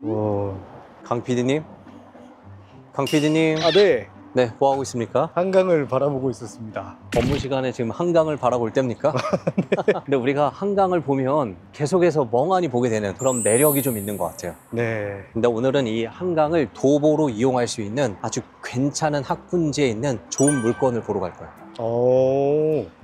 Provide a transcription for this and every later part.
강 PD님? 강 PD님? 아, 네. 네, 뭐 하고 있습니까? 한강을 바라보고 있었습니다. 업무 시간에 지금 한강을 바라볼 때입니까? 근데 우리가 한강을 보면 계속해서 멍하니 보게 되는 그런 매력이 좀 있는 것 같아요. 네. 근데 오늘은 이 한강을 도보로 이용할 수 있는 아주 괜찮은 학군지에 있는 좋은 물건을 보러 갈 거예요.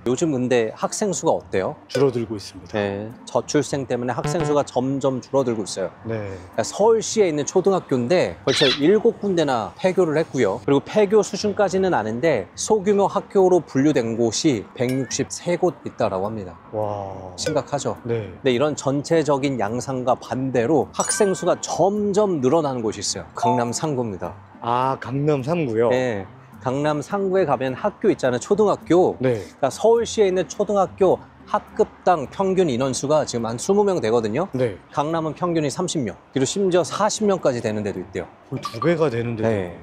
요즘 근데 학생 수가 어때요? 줄어들고 있습니다. 네, 저출생 때문에 학생 수가 점점 줄어들고 있어요. 네. 그러니까 서울시에 있는 초등학교인데 벌써 7군데나 폐교를 했고요. 그리고 폐교 수준까지는 아닌데 소규모 학교로 분류된 곳이 163곳 있다라고 합니다. 와. 심각하죠? 네. 근데 이런 전체적인 양상과 반대로 학생 수가 점점 늘어나는 곳이 있어요. 강남 상구입니다. 아, 강남 3구요? 네, 강남 상구에 가면 학교 있잖아요. 초등학교. 네. 그러니까 서울시에 있는 초등학교 학급당 평균 인원수가 지금 한 20명 되거든요. 네. 강남은 평균이 30명, 그리고 심지어 40명까지 되는 데도 있대요. 거의 2배가 되는데요. 네.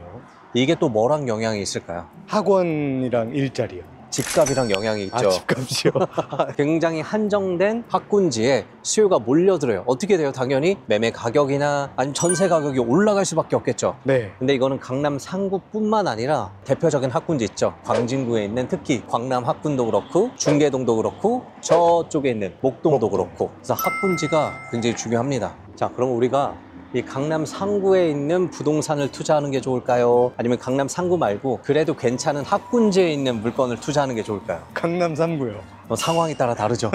이게 또 뭐랑 영향이 있을까요? 학원이랑 일자리요. 집값이랑 영향이 있죠. 아, 집값이요? 굉장히 한정된 학군지에 수요가 몰려들어요. 어떻게 돼요? 당연히 매매 가격이나 아니면 전세 가격이 올라갈 수밖에 없겠죠. 네. 근데 이거는 강남 상구뿐만 아니라 대표적인 학군지 있죠. 광진구에 있는 특히 광남 학군도 그렇고 중계동도 그렇고 저쪽에 있는 목동도 그렇고, 그래서 학군지가 굉장히 중요합니다. 자, 그럼 우리가 이 강남 상구에 있는 부동산을 투자하는 게 좋을까요? 아니면 강남 상구 말고 그래도 괜찮은 학군지에 있는 물건을 투자하는 게 좋을까요? 강남 3구요. 상황에 따라 다르죠.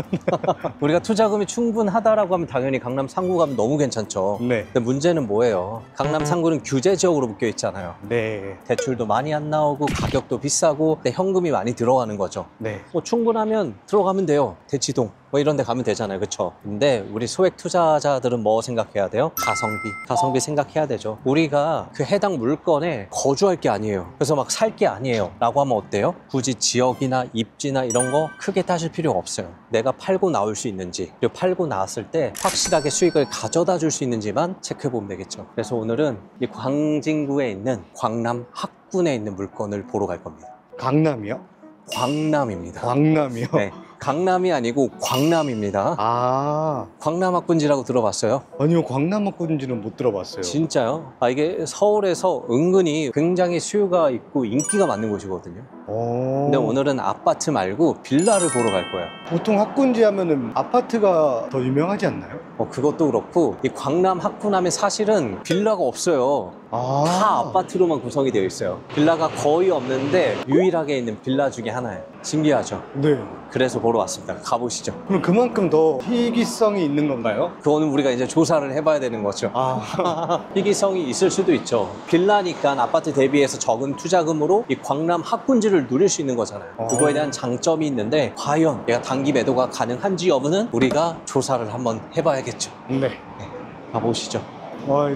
우리가 투자금이 충분하다라고 하면 당연히 강남 상구 가면 너무 괜찮죠. 네. 근데 문제는 뭐예요? 강남 상구는 규제 지역으로 묶여 있잖아요. 네. 대출도 많이 안 나오고 가격도 비싸고 근데 현금이 많이 들어가는 거죠. 네. 뭐 충분하면 들어가면 돼요. 대치동 뭐 이런 데 가면 되잖아요. 그렇죠? 근데 우리 소액 투자자들은 뭐 생각해야 돼요? 가성비 생각해야 되죠. 우리가 그 해당 물건에 거주할 게 아니에요. 그래서 막 살 게 아니에요 라고 하면 어때요? 굳이 지역이나 입지나 이런 거 크게 따질 필요가 없어요. 내가 팔고 나올 수 있는지, 그리고 팔고 나왔을 때 확실하게 수익을 가져다 줄 수 있는지만 체크해 보면 되겠죠. 그래서 오늘은 이 광진구에 있는 광남 학군에 있는 물건을 보러 갈 겁니다. 강남이요? 광남입니다. 광남이요? 네, 강남이 아니고 광남입니다. 아, 광남학군지라고 들어봤어요? 아니요. 광남 학군지는 못 들어봤어요. 진짜요? 이게 서울에서 은근히 굉장히 수요가 있고 인기가 많은 곳이거든요. 근데 오늘은 아파트 말고 빌라를 보러 갈 거예요. 보통 학군지 하면은 아파트가 더 유명하지 않나요? 그것도 그렇고 이 광남 학군하면 사실은 빌라가 없어요. 다 아파트로만 구성이 되어 있어요. 빌라가 거의 없는데 유일하게 있는 빌라 중에 하나예요. 신기하죠? 네. 그래서 보러 왔습니다. 가보시죠. 그럼 그만큼 더 희귀성이 있는 건가요? 그거는 우리가 이제 조사를 해봐야 되는 거죠. 희귀성이 있을 수도 있죠. 빌라니까 아파트 대비해서 적은 투자금으로 이 광남 학군지를 누릴 수 있는 거잖아요. 그거에 대한 장점이 있는데 과연 얘가 단기 매도가 가능한지 여부는 우리가 조사를 한번 해봐야겠죠. 네. 가보시죠.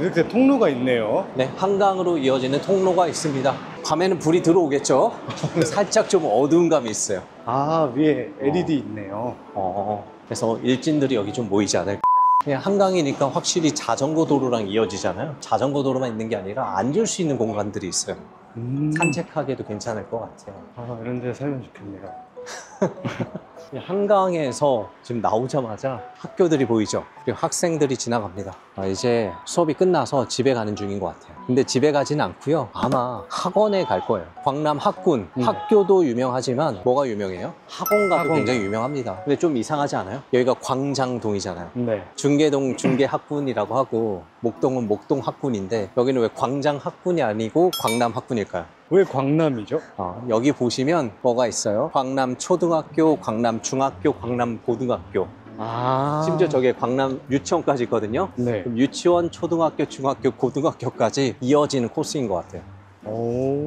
이렇게 통로가 있네요. 네, 한강으로 이어지는 통로가 있습니다. 밤에는 불이 들어오겠죠? 살짝 좀 어두운 감이 있어요. 위에 LED 있네요. 그래서 일진들이 여기 좀 모이지 않을까. 그냥 한강이니까 확실히 자전거 도로랑 이어지잖아요. 자전거 도로만 있는 게 아니라 앉을 수 있는 공간들이 있어요. 산책하기도 괜찮을 것 같아요. 이런 데 살면 좋겠네요. 한강에서 지금 나오자마자 학교들이 보이죠? 그리고 학생들이 지나갑니다. 이제 수업이 끝나서 집에 가는 중인 것 같아요. 근데 집에 가지는 않고요. 아마 학원에 갈 거예요. 광남 학군. 학교도 유명하지만 뭐가 유명해요? 학원가도 굉장히 유명합니다. 근데 좀 이상하지 않아요? 여기가 광장동이잖아요. 네. 중계동 중계학군이라고 하고 목동은 목동학군인데 여기는 왜 광장학군이 아니고 광남학군일까요? 왜 광남이죠? 여기 보시면 뭐가 있어요? 광남 초등학교, 광남 중학교, 광남 고등학교. 심지어 저게 광남 유치원까지 있거든요. 네. 그럼 유치원, 초등학교, 중학교, 고등학교까지 이어지는 코스인 것 같아요.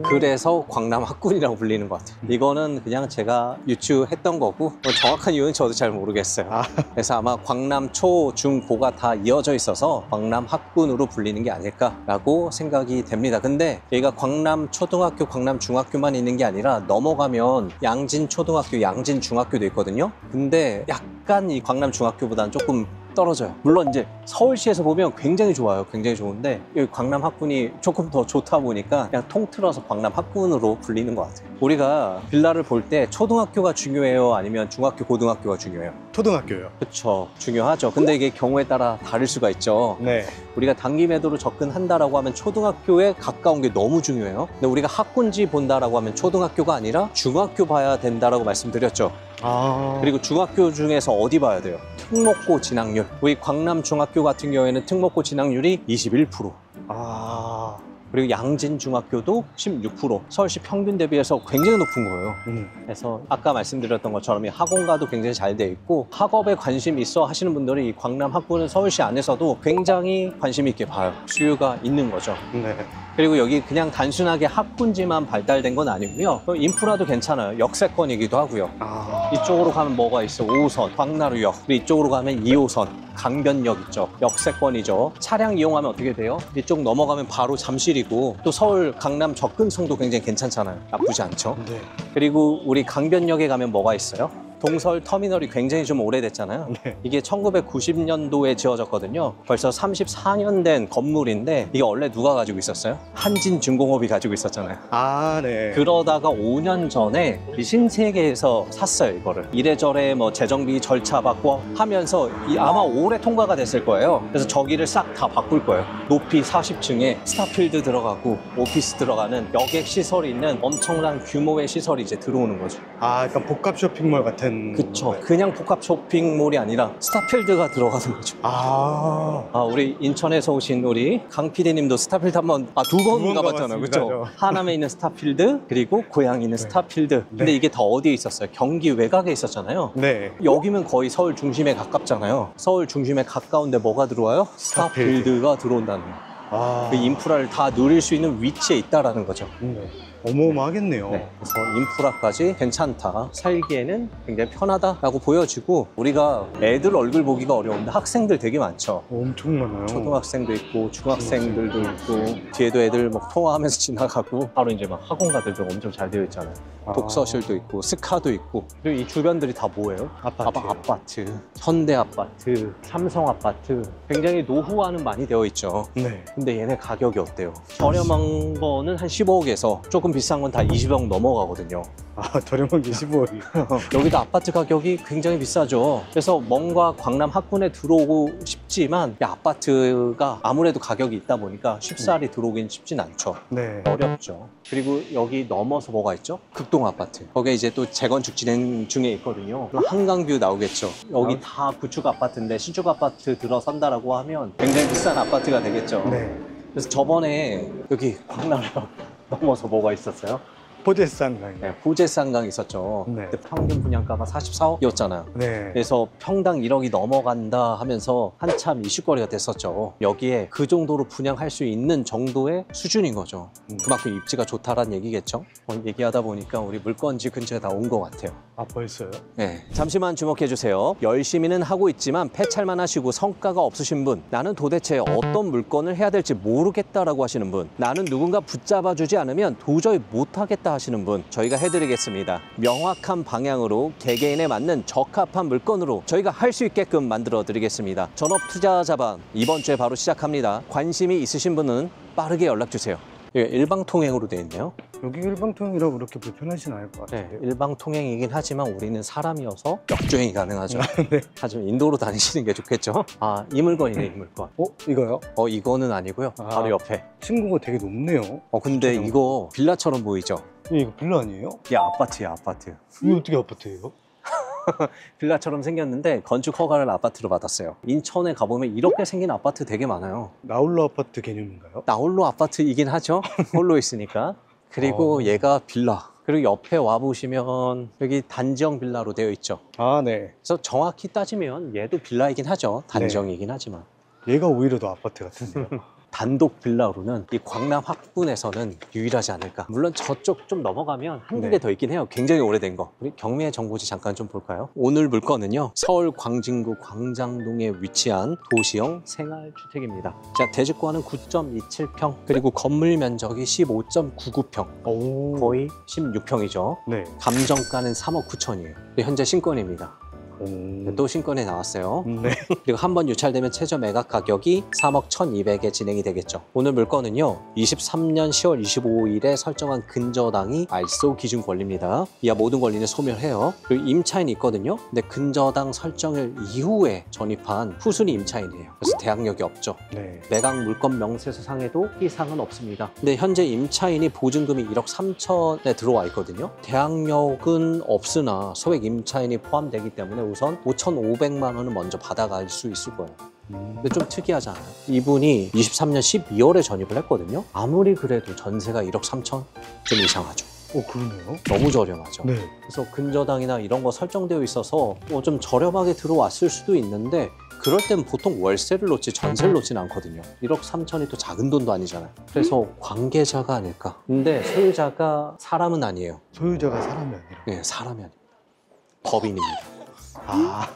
그래서 광남 학군이라고 불리는 것 같아요. 이거는 그냥 제가 유추했던 거고 정확한 이유는 저도 잘 모르겠어요. 그래서 아마 광남 초, 중, 고가 다 이어져 있어서 광남 학군으로 불리는 게 아닐까라고 생각이 됩니다. 근데 여기가 광남 초등학교, 광남 중학교만 있는 게 아니라 넘어가면 양진 초등학교, 양진 중학교도 있거든요. 근데 약간 이 광남 중학교보다는 조금 떨어져요. 물론 이제 서울시에서 보면 굉장히 좋아요. 굉장히 좋은데 여기 광남 학군이 조금 더 좋다 보니까 그냥 통틀어서 광남 학군으로 불리는 것 같아요. 우리가 빌라를 볼 때 초등학교가 중요해요? 아니면 중학교, 고등학교가 중요해요? 초등학교요. 그렇죠. 중요하죠. 근데 이게 경우에 따라 다를 수가 있죠. 네. 우리가 단기 매도로 접근한다라고 하면 초등학교에 가까운 게 너무 중요해요. 근데 우리가 학군지 본다라고 하면 초등학교가 아니라 중학교 봐야 된다라고 말씀드렸죠. 아. 그리고 중학교 중에서 어디 봐야 돼요? 특목고 진학률. 우리 광남 중학교 같은 경우에는 특목고 진학률이 21%. 아. 그리고 양진 중학교도 16%. 서울시 평균 대비해서 굉장히 높은 거예요. 그래서 아까 말씀드렸던 것처럼 이 학원가도 굉장히 잘 돼 있고 학업에 관심 있어 하시는 분들이 이 광남 학군은 서울시 안에서도 굉장히 관심 있게 봐요. 수요가 있는 거죠. 네. 그리고 여기 그냥 단순하게 학군지만 발달된 건 아니고요. 인프라도 괜찮아요. 역세권이기도 하고요. 아. 이쪽으로 가면 뭐가 있어? 5호선, 광나루역. 그리고 이쪽으로 가면 2호선, 강변역 있죠. 역세권이죠. 차량 이용하면 어떻게 돼요? 이쪽 넘어가면 바로 잠실이고 또 서울, 강남 접근성도 굉장히 괜찮잖아요. 나쁘지 않죠. 네. 그리고 우리 강변역에 가면 뭐가 있어요? 동설 터미널이 굉장히 좀 오래됐잖아요. 네. 이게 1990년도에 지어졌거든요. 벌써 34년 된 건물인데 이게 원래 누가 가지고 있었어요? 한진중공업이 가지고 있었잖아요. 아, 네. 그러다가 5년 전에 이 신세계에서 샀어요, 이거를. 이래저래 뭐 재정비 절차 받고 하면서 아마 올해 통과가 됐을 거예요. 그래서 저기를 싹 다 바꿀 거예요. 높이 40층에 스타필드 들어가고 오피스 들어가는 여객 시설이 있는 엄청난 규모의 시설이 이제 들어오는 거죠. 아, 약간 복합 쇼핑몰 같은. 그쵸. 그냥 복합 쇼핑몰이 아니라 스타필드가 들어가는 거죠. 아. 우리 인천에서 오신 우리 강 PD님도 스타필드 한번, 두 번 가봤잖아요. 가봤습니다, 그쵸? 하남에 있는 스타필드, 그리고 고향에 있는 스타필드. 근데 네. 이게 다 어디에 있었어요? 경기 외곽에 있었잖아요. 네. 여기면 거의 서울 중심에 가깝잖아요. 서울 중심에 가까운데 뭐가 들어와요? 스타필드가 들어온다는 거예요. 아. 그 인프라를 다 누릴 수 있는 위치에 있다라는 거죠. 네. 어마어마하겠네요. 네, 그래서 인프라까지 괜찮다. 살기에는 굉장히 편하다라고 보여지고 우리가 애들 얼굴 보기가 어려운데 학생들 되게 많죠. 엄청 많아요. 초등학생도 있고 중학생들도 있고 뒤에도 애들 막 통화하면서 지나가고 바로 이제 막 학원가들도 엄청 잘 되어 있잖아요. 아. 독서실도 있고 스카도 있고 그리고 이 주변들이 다 뭐예요? 아파트. 아파트, 현대 아파트, 삼성 아파트 굉장히 노후화는 많이 되어 있죠. 네. 근데 얘네 가격이 어때요? 저렴한 거는 한 15억에서 조금 비싼 건 다 20억 넘어가거든요. 아, 저렴한 게 15억이. 여기도 아파트 가격이 굉장히 비싸죠. 그래서 뭔가 광남 학군에 들어오고 싶지만 이 아파트가 아무래도 가격이 있다 보니까 쉽사리 들어오긴 쉽진 않죠. 네. 어렵죠. 그리고 여기 넘어서 뭐가 있죠? 극동 아파트. 거기에 이제 또 재건축 진행 중에 있거든요. 그럼 한강뷰 나오겠죠. 여기 다 구축 아파트인데 신축 아파트 들어선다라고 하면 굉장히 비싼 아파트가 되겠죠. 네. 그래서 저번에 여기 광남역 넘어서 뭐가 있었어요? 포제산강. 네, 부제쌍강 있었죠. 네. 그때 평균 분양가가 44억이었잖아요. 네. 그래서 평당 1억이 넘어간다 하면서 한참 이슈거리가 됐었죠. 여기에 그 정도로 분양할 수 있는 정도의 수준인 거죠. 그만큼 입지가 좋다라는 얘기겠죠. 얘기하다 보니까 우리 물건지 근처에 다 온 것 같아요. 아, 벌써요? 네. 잠시만 주목해 주세요. 열심히는 하고 있지만 패찰만 하시고 성과가 없으신 분, 나는 도대체 어떤 물건을 해야 될지 모르겠다라고 하시는 분, 나는 누군가 붙잡아주지 않으면 도저히 못하겠다 하시는 분, 저희가 해드리겠습니다. 명확한 방향으로 개개인에 맞는 적합한 물건으로 저희가 할 수 있게끔 만들어 드리겠습니다. 전업투자자반 이번 주에 바로 시작합니다. 관심이 있으신 분은 빠르게 연락 주세요. 일방통행으로 되어 있네요. 여기 일방통행이라고 그렇게 불편하진 않을 것 네, 같아요. 일방통행이긴 하지만 우리는 사람이어서 역주행이 가능하죠. 네. 하지만 인도로 다니시는 게 좋겠죠. 이 물건이네, 이 물건. 이거요? 이거는 아니고요. 바로 옆에. 층고가 되게 높네요. 근데 진짜 이거 빌라처럼 보이죠? 이거 빌라 아니에요? 이게 아파트야, 아파트. 이게 어떻게 아파트예요? 빌라처럼 생겼는데 건축 허가를 아파트로 받았어요. 인천에 가보면 이렇게 생긴 아파트 되게 많아요. 나홀로 아파트 개념인가요? 나홀로 아파트이긴 하죠. 홀로 있으니까. 그리고 얘가 빌라. 그리고 옆에 와보시면 여기 단지형 빌라로 되어 있죠. 아, 네. 그래서 정확히 따지면 얘도 빌라이긴 하죠. 단지형이긴 하지만. 얘가 오히려 더 아파트 같은데요. 단독 빌라로는 이 광남 학군에서는 유일하지 않을까. 물론 저쪽 좀 넘어가면 한두 개 더 있긴 해요. 굉장히 오래된 거. 우리 경매 정보지 잠깐 좀 볼까요? 오늘 물건은요, 서울 광진구 광장동에 위치한 도시형 생활주택입니다. 자, 대지권은 9.27평, 그리고 건물 면적이 15.99평, 오. 거의 16평이죠. 네. 감정가는 3억 9천이에요. 현재 신권입니다. 또 신권에 나왔어요. 네. 그리고 한 번 유찰되면 최저 매각 가격이 3억 1,200에 진행이 되겠죠. 오늘 물건은요, 23년 10월 25일에 설정한 근저당이 알소 기준 권리입니다. 이하 모든 권리는 소멸해요. 그리고 임차인이 있거든요. 근데 근저당 설정일 이후에 전입한 후순위 임차인이에요. 그래서 대항력이 없죠. 네. 매각 물건 명세서상에도 이상은 없습니다. 근데 현재 임차인이 보증금이 1억 3천에 들어와 있거든요. 대항력은 없으나 소액 임차인이 포함되기 때문에 우선 5,500만 원은 먼저 받아갈 수 있을 거예요. 근데 좀 특이하지 않아요? 이분이 23년 12월에 전입을 했거든요. 아무리 그래도 전세가 1억 3천? 좀 이상하죠. 그러네요. 너무 저렴하죠. 네. 그래서 근저당이나 이런 거 설정되어 있어서 좀 저렴하게 들어왔을 수도 있는데 그럴 땐 보통 월세를 놓지 전세를 놓지는 않거든요. 1억 3천이 또 작은 돈도 아니잖아요. 그래서 관계자가 아닐까. 근데 소유자가 사람은 아니에요. 소유자가 사람이 아니라. 네, 사람이 아니에요. 법인입니다. 아.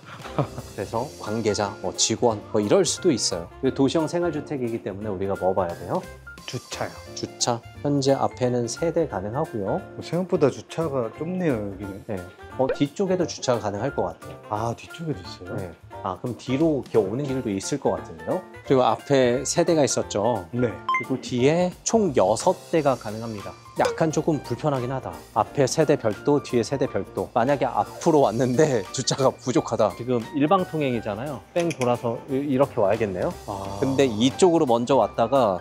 그래서 관계자, 직원 이럴 수도 있어요. 그리고 도시형 생활주택이기 때문에 우리가 뭐 봐야 돼요? 주차요. 주차. 현재 앞에는 3대 가능하고요. 생각보다 주차가 좁네요, 여기는. 네. 뒤쪽에도 주차가 가능할 것 같아요. 아, 뒤쪽에도 있어요? 네. 그럼 뒤로 이렇게 오는 길도 있을 것 같은데요. 그리고 앞에 3대가 있었죠. 네. 그리고 뒤에 총 6대가 가능합니다. 약간 조금 불편하긴 하다. 앞에 3대 별도, 뒤에 3대 별도. 만약에 앞으로 왔는데 주차가 부족하다. 지금 일방통행이잖아요. 뺑 돌아서 이렇게 와야겠네요. 근데 이쪽으로 먼저 왔다가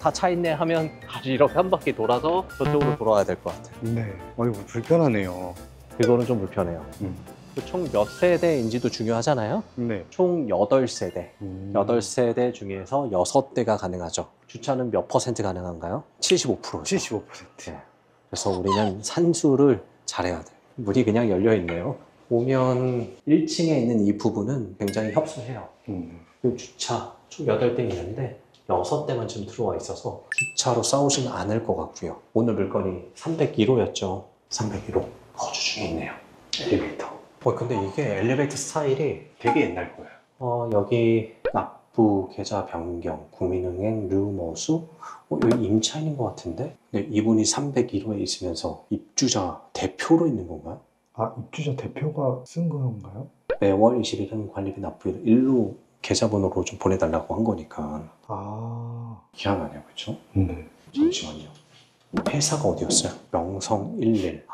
다 차 있네 하면 다시 이렇게 한 바퀴 돌아서 저쪽으로 돌아와야 될 것 같아요. 네. 이거 불편하네요. 그거는 좀 불편해요. 총 몇 세대인지도 중요하잖아요. 네. 총 8세대. 8세대 중에서 6대가 가능하죠. 주차는 몇 %? 가능한가요? 75%죠. 75%. 네. 그래서 우리는 산수를 잘해야 돼요. 문이 그냥 열려 있네요. 오면 1층에 있는 이 부분은 굉장히 협소해요. 그 주차 총 8대 있는데 6대만 지금 들어와 있어서 주차로 싸우지는 않을 것 같고요. 오늘 물건이 301호였죠. 301호 거주 중에 있네요. 엘리베이터. 근데 이게 엘리베이터 스타일이 되게 옛날 거예요. 여기 납부, 계좌 변경, 국민은행, 류모수 여기 임차인인 것 같은데? 근데 이분이 301호에 있으면서 입주자 대표로 있는 건가요? 아, 입주자 대표가 쓴 건가요? 매월 20일은 관리비 납부일 일로 계좌번호로 좀 보내달라고 한 거니까 희한하네요, 그렇죠? 네. 잠시만요. 회사가 어디였어요? 명성11.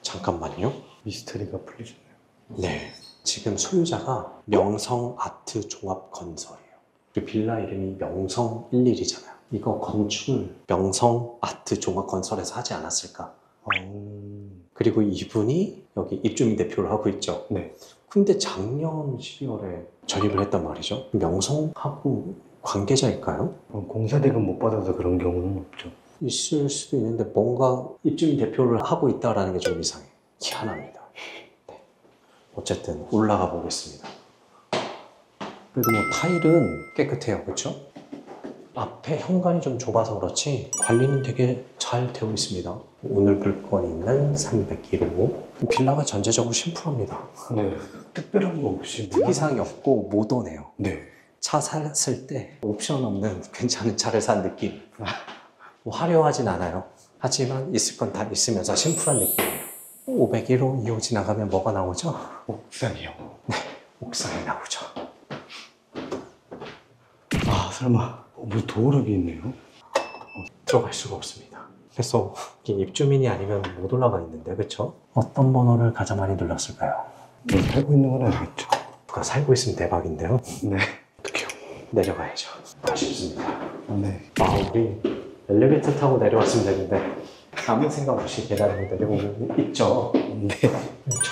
잠깐만요. 미스터리가 풀리셨네요. 네, 지금 소유자가 명성아트종합건설이에요. 그리고 빌라 이름이 명성11이잖아요. 이거 건축을 명성아트종합건설에서 하지 않았을까? 그리고 이분이 여기 입주민 대표를 하고 있죠. 네. 근데 작년 12월에 전입을 했단 말이죠. 명성하고 관계자일까요? 공사대금 못 받아서 그런 경우는 없죠. 있을 수도 있는데 뭔가 입주민 대표를 하고 있다는 게 좀 이상해. 희한합니다. 네. 어쨌든 올라가 보겠습니다. 그래도 타일은 깨끗해요, 그렇죠? 앞에 현관이 좀 좁아서 그렇지 관리는 되게 잘 되어 있습니다. 오늘 물건이 있는 301호. 빌라가 전체적으로 심플합니다. 네. 특별한 거 없이 특이사항이 없고 모던해요. 네. 차 샀을 때 옵션 없는 괜찮은 차를 산 느낌. 화려하진 않아요. 하지만 있을 건 다 있으면서 심플한 느낌이에요. 501호 2호 지나가면 뭐가 나오죠? 옥상이요. 네, 옥상이 나오죠. 설마 뭐 도어락이 있네요? 들어갈 수가 없습니다. 그래서 입주민이 아니면 못 올라가 있는데, 그렇죠? 어떤 번호를 가장 많이 눌렀을까요? 살고 있는 건 아니겠죠? 누가 살고 있으면 대박인데요. 네. 어떡해요? 내려가야죠. 아쉽습니다. 네. 우리 엘리베이터 타고 내려왔으면 되는데 아무 생각 없이 계단으로 내려오고 있죠. 네.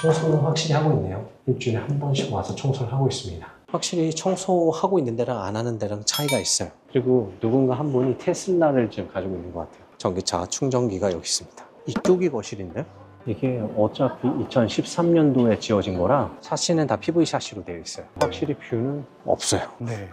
청소는 확실히 하고 있네요. 일주일에 한 번씩 와서 청소를 하고 있습니다. 확실히 청소하고 있는 데랑 안 하는 데랑 차이가 있어요. 그리고 누군가 한 분이 테슬라를 지금 가지고 있는 것 같아요. 전기차 충전기가 여기 있습니다. 이쪽이 거실인데? 이게 어차피 2013년도에 지어진 거라 샤시는 다 PV 샤시로 되어 있어요. 확실히 뷰는 없어요. 네.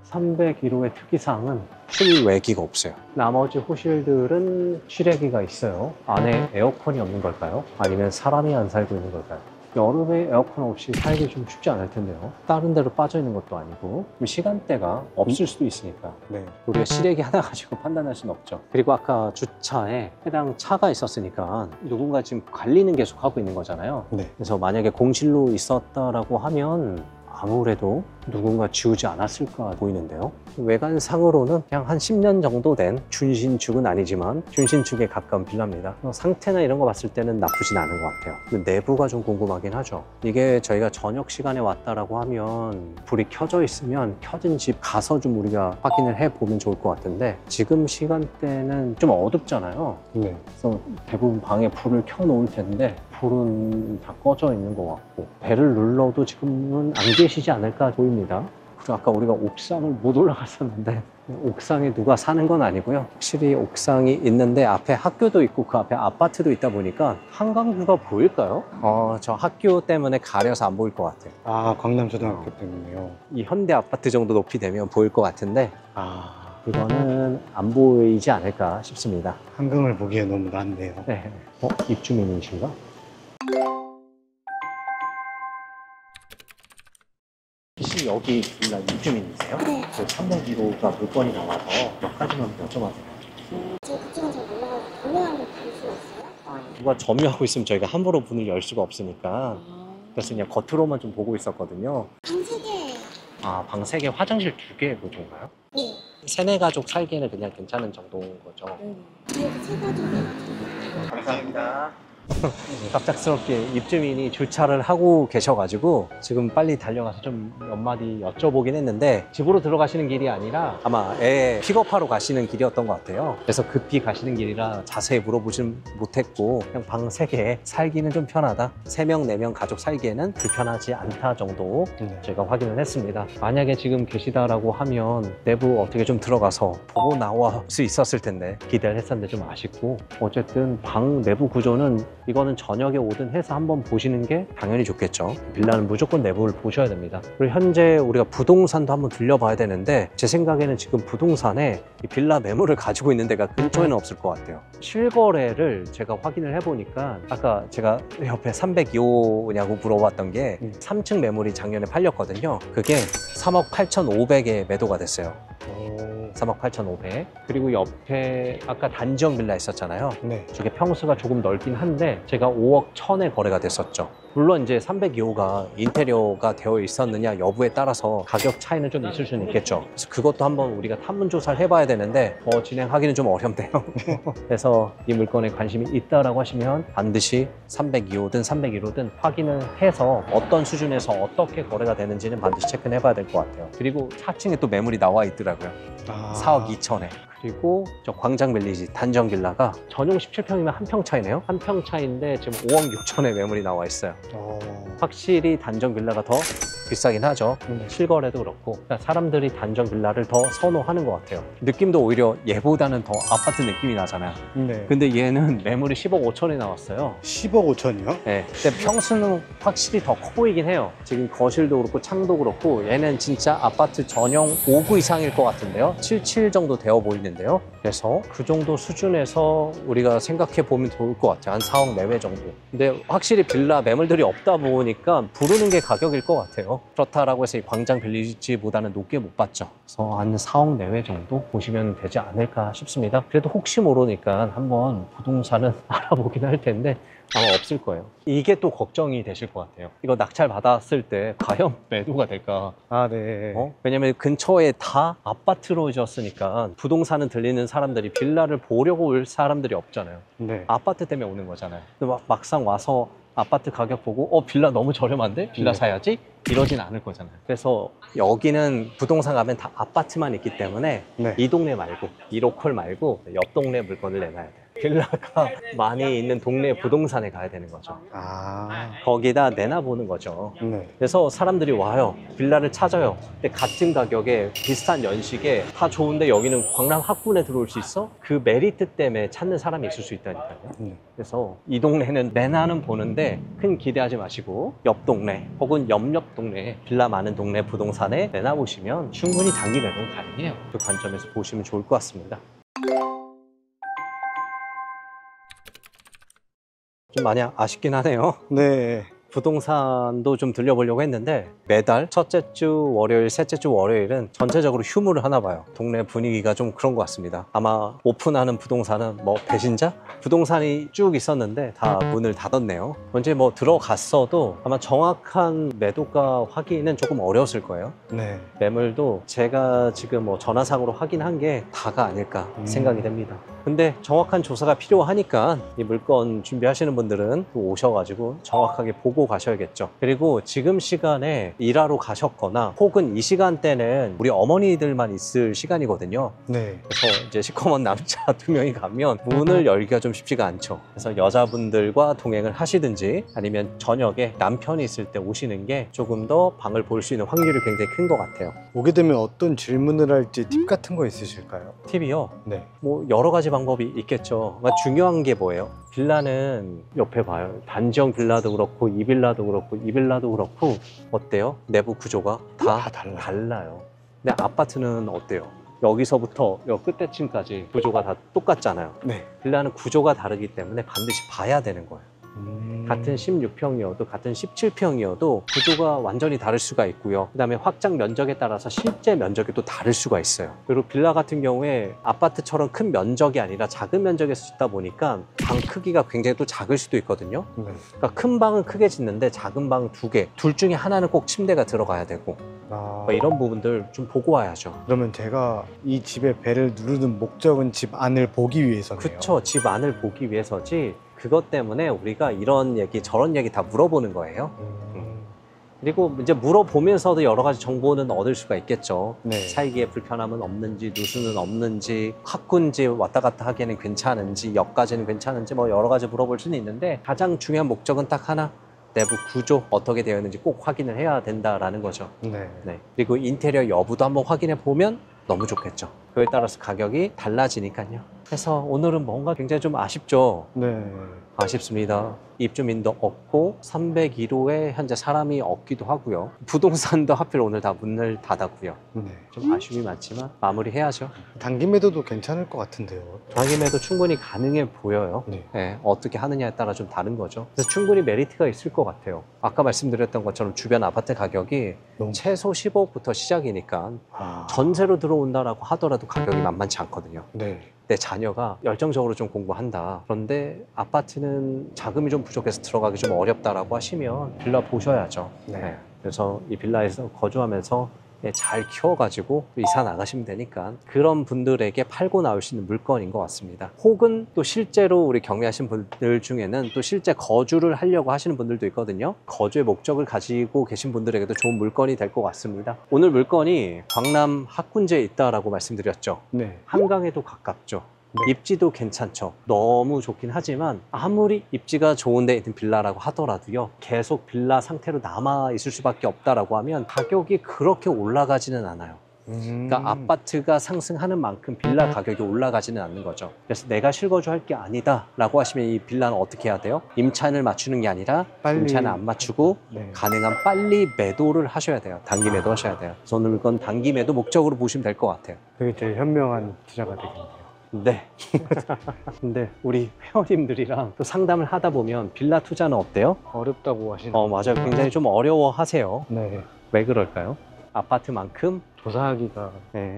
301호의 특이사항은 실외기가 없어요. 나머지 호실들은 실외기가 있어요. 안에 에어컨이 없는 걸까요? 아니면 사람이 안 살고 있는 걸까요? 여름에 에어컨 없이 살기 좀 쉽지 않을 텐데요. 다른 데로 빠져 있는 것도 아니고 시간대가 없을 수도 있으니까 네. 우리가 시래기 하나 가지고 판단할 수는 없죠. 그리고 아까 주차에 해당 차가 있었으니까 누군가 지금 관리는 계속 하고 있는 거잖아요. 네. 그래서 만약에 공실로 있었다라고 하면 아무래도 누군가 지우지 않았을까 보이는데요. 외관상으로는 그냥 한 10년 정도 된 준신축은 아니지만 준신축에 가까운 빌라입니다. 상태나 이런 거 봤을 때는 나쁘진 않은 것 같아요. 근데 내부가 좀 궁금하긴 하죠. 이게 저희가 저녁 시간에 왔다라고 하면 불이 켜져 있으면 켜진 집 가서 좀 우리가 확인을 해보면 좋을 것 같은데 지금 시간대는 좀 어둡잖아요. 네. 그래서 대부분 방에 불을 켜놓을 텐데 불은 다 꺼져 있는 것 같고 벨을 눌러도 지금은 안 계시지 않을까 보입니다. 그리고 아까 우리가 옥상을 못 올라갔었는데 옥상에 누가 사는 건 아니고요. 확실히 옥상이 있는데 앞에 학교도 있고 그 앞에 아파트도 있다 보니까 한강뷰가 보일까요? 저 학교 때문에 가려서 안 보일 것 같아요. 아, 광남초등학교 때문에요. 이 현대 아파트 정도 높이 되면 보일 것 같은데 아, 그거는 안 보이지 않을까 싶습니다. 한강을 보기에 너무 낮네요. 네. 입주민이신가? 혹시 여기 빌라 입주민이세요? 네. 그 301호가 물건이 나와서 몇 가지만 여쭤봐도 돼요? 제 그쪽은 잘 몰라가지고 분명한 걸 볼 수가 있어요? 누가 점유하고 있으면 저희가 함부로 문을 열 수가 없으니까 그래서 그냥 겉으로만 좀 보고 있었거든요. 방 3개. 방 3개, 화장실 2개 그 정도인가요? 네. 세네 가족 살기에는 그냥 괜찮은 정도인 거죠. 그래도 세 가족이 감사합니다. 갑작스럽게 입주민이 주차를 하고 계셔가지고 지금 빨리 달려가서 좀 몇 마디 여쭤보긴 했는데 집으로 들어가시는 길이 아니라 아마 애 픽업하러 가시는 길이었던 것 같아요. 그래서 급히 가시는 길이라 자세히 물어보진 못했고 그냥 방 3개 살기는 좀 편하다. 3명, 4명 가족 살기에는 불편하지 않다 정도 네. 제가 확인을 했습니다. 만약에 지금 계시다라고 하면 내부 어떻게 좀 들어가서 보고 나올 수 있었을 텐데 기대를 했었는데 좀 아쉽고 어쨌든 방 내부 구조는 이거는 저녁에 오든 해서 한번 보시는 게 당연히 좋겠죠. 빌라는 무조건 내부를 보셔야 됩니다. 그리고 현재 우리가 부동산도 한번 들려봐야 되는데 제 생각에는 지금 부동산에 이 빌라 매물을 가지고 있는 데가 근처에는 없을 것 같아요. 실거래를 제가 확인을 해보니까 아까 제가 옆에 302호냐고 물어봤던 게 3층 매물이 작년에 팔렸거든요. 그게 3억 8,500에 매도가 됐어요. 3억 8,500. 그리고 옆에 아까 단지형 빌라 있었잖아요. 네. 저게 평수가 조금 넓긴 한데 제가 5억 1,000에 거래가 됐었죠. 물론 이제 302호가 인테리어가 되어 있었느냐 여부에 따라서 가격 차이는 좀 있을 수는 있겠죠. 그래서 그것도 한번 우리가 탐문 조사를 해봐야 되는데 진행하기는 좀 어렵네요. 그래서 이 물건에 관심이 있다라고 하시면 반드시 302호든 301호든 확인을 해서 어떤 수준에서 어떻게 거래가 되는지는 반드시 체크는 해봐야 될 것 같아요. 그리고 4층에 또 매물이 나와 있더라고요. 4억 2천에. 그리고 저 광장 빌리지 단정 빌라가 전용 17평이면 한 평 차이네요. 한 평 차이인데 지금 5억 6천에 매물이 나와 있어요. 확실히 단정 빌라가 더 비싸긴 하죠. 실거래도 그렇고 그러니까 사람들이 단정 빌라를 더 선호하는 것 같아요. 느낌도 오히려 얘보다는 더 아파트 느낌이 나잖아요. 네. 근데 얘는 매물이 10억 5천에 나왔어요. 10억 5천이요? 네. 근데 평수는 확실히 더 커 보이긴 해요. 지금 거실도 그렇고 창도 그렇고 얘는 진짜 아파트 전용 5구 이상일 것 같은데요. 77 정도 되어 보이는데요. 그래서 그 정도 수준에서 우리가 생각해 보면 좋을 것 같아요. 한 4억 내외 정도. 근데 확실히 빌라 매물들이 없다 보니까 부르는 게 가격일 것 같아요. 그렇다라고 해서 이 광장 빌리지보다는 높게 못 봤죠. 그래서 한 4억 내외 정도 보시면 되지 않을까 싶습니다. 그래도 혹시 모르니까 한번 부동산은 알아보긴 할 텐데 아마 없을 거예요. 이게 또 걱정이 되실 것 같아요. 이거 낙찰 받았을 때 과연 매도가 될까? 아, 네. 왜냐면 근처에 다 아파트로 지었으니까 부동산은 들리는 사람들이 빌라를 보려고 올 사람들이 없잖아요. 네. 아파트 때문에 오는 거잖아요. 근데 막상 와서 아파트 가격 보고 빌라 너무 저렴한데? 빌라 네. 사야지? 이러진 않을 거잖아요. 그래서 여기는 부동산 가면 다 아파트만 있기 때문에 네. 이 동네 말고 이 로컬 말고 옆 동네 물건을 내놔야 돼요. 빌라가 많이 있는 동네 부동산에 가야 되는 거죠. 아, 거기다 내놔보는 거죠. 네. 그래서 사람들이 와요. 빌라를 찾아요. 근데 같은 가격에 비슷한 연식에 다 좋은데 여기는 광남 학군에 들어올 수 있어? 그 메리트 때문에 찾는 사람이 있을 수 있다니까요. 네. 그래서 이 동네는 내놔는 보는데 큰 기대하지 마시고 옆 동네 혹은 옆 동네 빌라 많은 동네 부동산에 내놔보시면 충분히 단기 매도 가능해요. 그 관점에서 보시면 좋을 것 같습니다. 좀 많이 아쉽긴 하네요. 네. 부동산도 좀 들려보려고 했는데 매달 첫째 주 월요일, 셋째 주 월요일은 전체적으로 휴무를 하나 봐요. 동네 분위기가 좀 그런 것 같습니다. 아마 오픈하는 부동산은 뭐 배신자? 부동산이 쭉 있었는데 다 문을 닫았네요. 언제 뭐 들어갔어도 아마 정확한 매도가 확인은 조금 어려웠을 거예요. 네. 매물도 제가 지금 뭐 전화상으로 확인한 게 다가 아닐까 생각이 됩니다. 근데 정확한 조사가 필요하니까 이 물건 준비하시는 분들은 또 오셔가지고 정확하게 보고 가셔야겠죠. 그리고 지금 시간에 일하러 가셨거나 혹은 이 시간대는 우리 어머니들만 있을 시간이거든요. 네. 그래서 이제 시커먼 남자 2명이 가면 문을 열기가 좀 쉽지가 않죠. 그래서 여자분들과 동행을 하시든지 아니면 저녁에 남편이 있을 때 오시는 게 조금 더 방을 볼 수 있는 확률이 굉장히 큰 것 같아요. 오게 되면 어떤 질문을 할지 팁 같은 거 있으실까요? 팁이요. 네. 뭐 여러 가지 방법이 있겠죠. 그러니까 중요한 게 뭐예요? 빌라는 옆에 봐요. 단지형 빌라도 그렇고 이 빌라도 그렇고 이 빌라도 그렇고 어때요? 내부 구조가 다 달라요. 근데 아파트는 어때요? 여기서부터 여 끝에층까지 구조가 다 똑같잖아요. 네. 빌라는 구조가 다르기 때문에 반드시 봐야 되는 거예요. 같은 16평이어도 같은 17평이어도 구조가 완전히 다를 수가 있고요. 그 다음에 확장 면적에 따라서 실제 면적이 또 다를 수가 있어요. 그리고 빌라 같은 경우에 아파트처럼 큰 면적이 아니라 작은 면적에서 짓다 보니까 방 크기가 굉장히 또 작을 수도 있거든요. 네. 그러니까 큰 방은 크게 짓는데 작은 방 2개, 둘 중에 하나는 꼭 침대가 들어가야 되고 아, 뭐 이런 부분들 좀 보고 와야죠. 그러면 제가 이 집의 배를 누르는 목적은 집 안을 보기 위해서네요. 그쵸. 집 안을 보기 위해서지 그것 때문에 우리가 이런 얘기 저런 얘기 다 물어보는 거예요. 그리고 이제 물어보면서도 여러 가지 정보는 얻을 수가 있겠죠. 네. 살기에 불편함은 없는지, 누수는 없는지, 학군지 왔다 갔다 하기에는 괜찮은지, 역까지는 괜찮은지 뭐 여러 가지 물어볼 수는 있는데 가장 중요한 목적은 딱 하나. 내부 구조 어떻게 되어 있는지 꼭 확인을 해야 된다라는 거죠. 네. 네. 그리고 인테리어 여부도 한번 확인해 보면 너무 좋겠죠. 그에 따라서 가격이 달라지니까요. 그래서 오늘은 뭔가 굉장히 좀 아쉽죠. 네. 아쉽습니다. 입주민도 없고 301호에 현재 사람이 없기도 하고요. 부동산도 하필 오늘 다 문을 닫았고요. 네. 좀 아쉬움이 많지만 마무리해야죠. 단기 매도도 괜찮을 것 같은데요. 당임에도 충분히 가능해 보여요. 네. 네, 어떻게 하느냐에 따라 좀 다른 거죠. 그래서 충분히 메리트가 있을 것 같아요. 아까 말씀드렸던 것처럼 주변 아파트 가격이 너무 최소 10억부터 시작이니까 아. 전세로 들어온다라고 하더라도 가격이 만만치 않거든요. 네. 내 자녀가 열정적으로 좀 공부한다. 그런데 아파트는 자금이 좀 부족해서 들어가기 좀 어렵다라고 하시면 빌라 보셔야죠. 네. 그래서 이 빌라에서 거주하면서 잘 키워가지고 이사 나가시면 되니까 그런 분들에게 팔고 나올 수 있는 물건인 것 같습니다. 혹은 또 실제로 우리 경매하신 분들 중에는 또 실제 거주를 하려고 하시는 분들도 있거든요. 거주의 목적을 가지고 계신 분들에게도 좋은 물건이 될 것 같습니다. 오늘 물건이 광남 학군지에 있다라고 말씀드렸죠. 네. 한강에도 가깝죠. 네. 입지도 괜찮죠. 너무 좋긴 하지만 아무리 입지가 좋은 데 있는 빌라라고 하더라도요. 계속 빌라 상태로 남아 있을 수밖에 없다라고 하면 가격이 그렇게 올라가지는 않아요. 그러니까 아파트가 상승하는 만큼 빌라 가격이 올라가지는 않는 거죠. 그래서 내가 실거주할 게 아니다 라고 하시면 이 빌라는 어떻게 해야 돼요? 임차인을 맞추는 게 아니라 빨리. 임차인을 안 맞추고 네. 가능한 빨리 매도를 하셔야 돼요. 단기 매도 하셔야 돼요. 그래서 오늘 이건 단기 매도 목적으로 보시면 될 것 같아요. 그게 제일 현명한 투자가 되겠네요. 네. 근데 우리 회원님들이랑 또 상담을 하다 보면 빌라 투자는 어때요? 어렵다고 하시는. 맞아요. 굉장히 좀 어려워하세요. 네. 왜 그럴까요? 아파트만큼 조사하기가.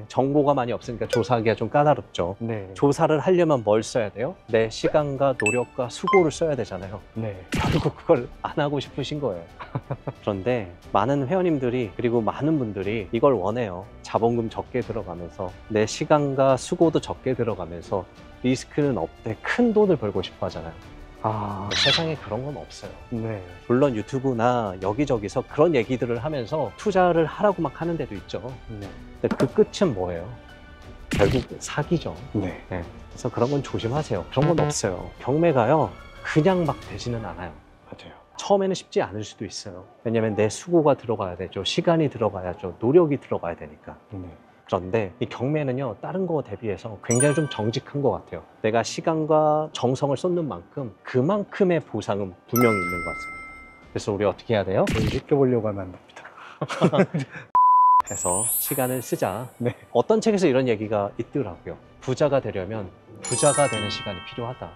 정보가 많이 없으니까 조사하기가 좀 까다롭죠. 네. 조사를 하려면 뭘 써야 돼요? 내 시간과 노력과 수고를 써야 되잖아요. 네. 결국 그걸 안 하고 싶으신 거예요. 그런데 많은 회원님들이 그리고 많은 분들이 이걸 원해요. 자본금 적게 들어가면서 내 시간과 수고도 적게 들어가면서 리스크는 없대 큰 돈을 벌고 싶어 하잖아요. 아. 세상에 그런 건 없어요. 네. 물론 유튜브나 여기저기서 그런 얘기들을 하면서 투자를 하라고 막 하는 데도 있죠. 네. 근데 그 끝은 뭐예요? 결국 사기죠. 네. 그래서 그런 건 조심하세요. 그런 건 없어요. 경매가요, 그냥 막 되지는 않아요. 맞아요. 처음에는 쉽지 않을 수도 있어요. 왜냐면 내 수고가 들어가야 되죠. 시간이 들어가야죠. 노력이 들어가야 되니까. 네. 그런데 이 경매는요, 다른 거 대비해서 굉장히 좀 정직한 것 같아요. 내가 시간과 정성을 쏟는 만큼 그만큼의 보상은 분명히 있는 것 같습니다. 그래서 우리 어떻게 해야 돼요? 저희 지켜보려고 하면 안 됩니다. 해서 시간을 쓰자. 네. 어떤 책에서 이런 얘기가 있더라고요. 부자가 되려면 부자가 되는 시간이 필요하다.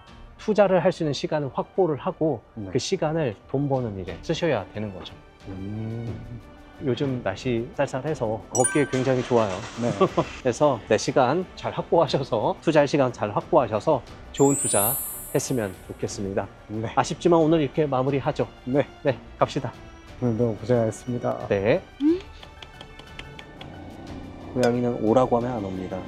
투자를 할 수 있는 시간을 확보를 하고 네. 그 시간을 돈 버는 일에 쓰셔야 되는 거죠. 요즘 날씨 쌀쌀해서 걷기에 굉장히 좋아요. 네. 그래서 내 시간 잘 확보하셔서 투자할 시간 잘 확보하셔서 좋은 투자 했으면 좋겠습니다. 네. 아쉽지만 오늘 이렇게 마무리하죠. 네. 네, 갑시다. 오늘 너무 고생하셨습니다. 네. 고양이는 오라고 하면 안 옵니다.